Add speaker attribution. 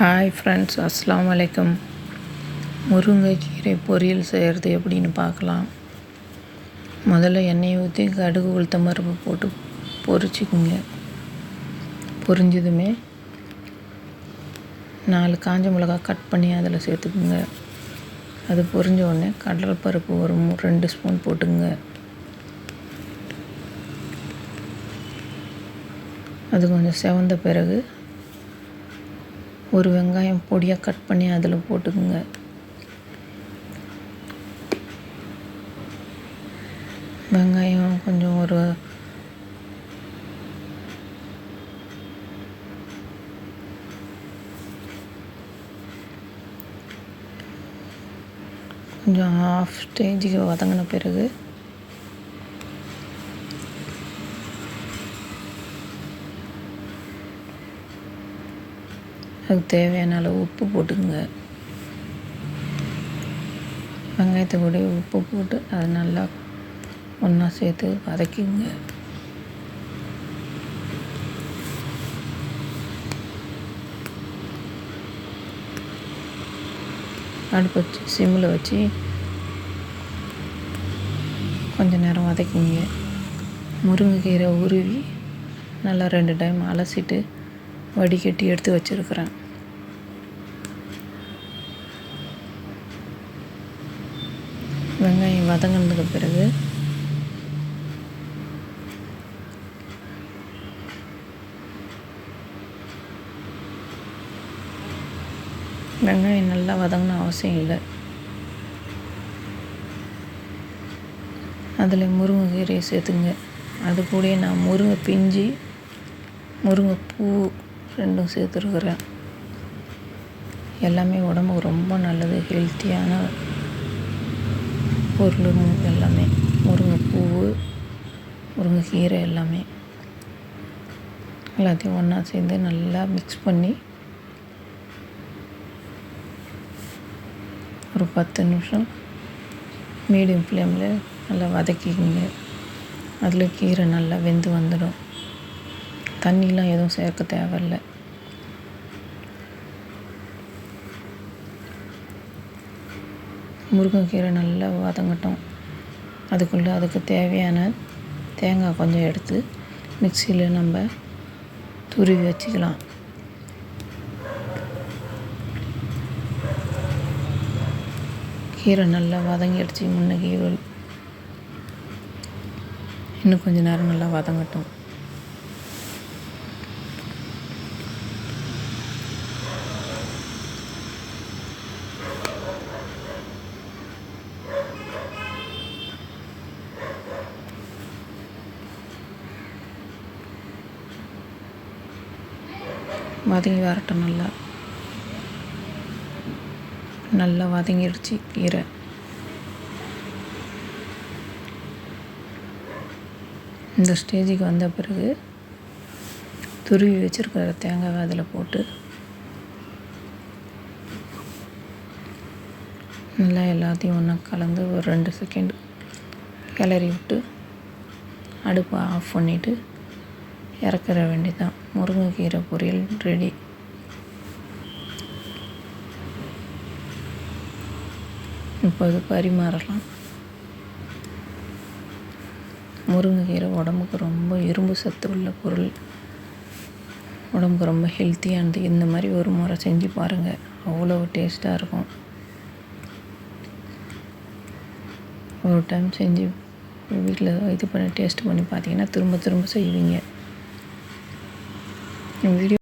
Speaker 1: Hi friends, அஸ்ஸலாமு அலைக்கும். முருங்கைக்கீரை பொரியல் செய்கிறது எப்படின்னு பார்க்கலாம். முதல்ல எண்ணெயை ஊற்றி கடுகு உளுத்தம் பருப்பு போட்டு பொரிச்சிக்குங்க. பொரிஞ்சதுமே 4 காஞ்ச மிளகாய் கட் பண்ணி அதில் சேர்த்துக்குங்க. அது பொரிஞ்ச உடனே கடலைப்பருப்பு ஒரு 2 ஸ்பூன் போட்டுங்க. அது கொஞ்சம் செவந்த பிறகு ஒரு வெங்காயம் பொடியாக கட் பண்ணி அதில் போட்டுக்குங்க. வெங்காயம் கொஞ்சம் ஹாஃப் ஸ்டேஜுக்கு வதங்கின பிறகு அதுக்கு தேவையான அளவு உப்பு போட்டுக்குங்க. வெங்காயத்தை கூட உப்பு போட்டு அதை நல்லா ஒன்றா சேர்த்து வதக்கிங்க. அடுப்பு வச்சு சிம்மில் வச்சு கொஞ்சம் நேரம் வதக்கிங்க. முருங்கைக்கீரை உருவி நல்லா 2 டைம் அலசிட்டு வடிகட்டி எடுத்து வச்சுருக்கிறேன். வெங்காயம் வதங்கினதுக்கு பிறகு வெங்காயம் நல்லா வதங்கணும் அவசியம் இல்லை. அதில் முருங்கைக்கீரையை சேர்த்துங்க. அது கூட நான் முருங்கை பிஞ்சு முருங்கைப்பூ 2 சேர்த்துருக்குறேன். எல்லாமே உடம்புக்கு ரொம்ப நல்லது, ஹெல்த்தியான பொருள் எல்லாமே. முருங்கைப்பூ, முருங்கைக்கீரை எல்லாமே எல்லாத்தையும் ஒன்றா சேர்ந்து நல்லா மிக்ஸ் பண்ணி ஒரு 10 நிமிஷம் மீடியம் ஃப்ளேமில் நல்லா வதக்கிக்கிங்க. அதில் கீரை நல்லா வெந்து வந்துடும். தண்ணிலாம் எதுவும் சேர்க்க தேவையில்லை. முருங்கைக்கீரை நல்லா வதங்கட்டும். அதுக்கு தேவையான தேங்காய் கொஞ்சம் எடுத்து மிக்சியில் நம்ம துருவி வச்சுக்கலாம். கீரை நல்லா வதங்கிடுச்சு. முன்னக்கீரை இன்னும் கொஞ்சம் நேரம் நல்லா வதங்கட்டும். வதங்கி வரட்டும். நல்லா வதங்கிடுச்சு கீரை. இந்த ஸ்டேஜுக்கு வந்த பிறகு துருவி வச்சுருக்கிற தேங்காய் அதில் போட்டு நல்லா எல்லாத்தையும் ஒன்றா கலந்து ஒரு 2 செகண்ட் கிளறி விட்டு அடுப்பை ஆஃப் பண்ணிவிட்டு இறக்கிற வேண்டியதான். முருங்கைக்கீரை பொரியல் ரெடி. இப்போது பரிமாறலாம். முருங்கைக்கீரை உடம்புக்கு ரொம்ப இரும்பு சத்து உள்ள பொருள். உடம்புக்கு ரொம்ப ஹெல்த்தியானது. இந்த மாதிரி ஒரு முறை செஞ்சு பாருங்கள், அவ்வளோ டேஸ்ட்டாக இருக்கும். ஒரு டைம் செஞ்சு வீட்டில் இது பண்ணி டேஸ்ட் பண்ணி பார்த்தீங்கன்னா திரும்ப திரும்ப செய்வீங்க. வீடியோ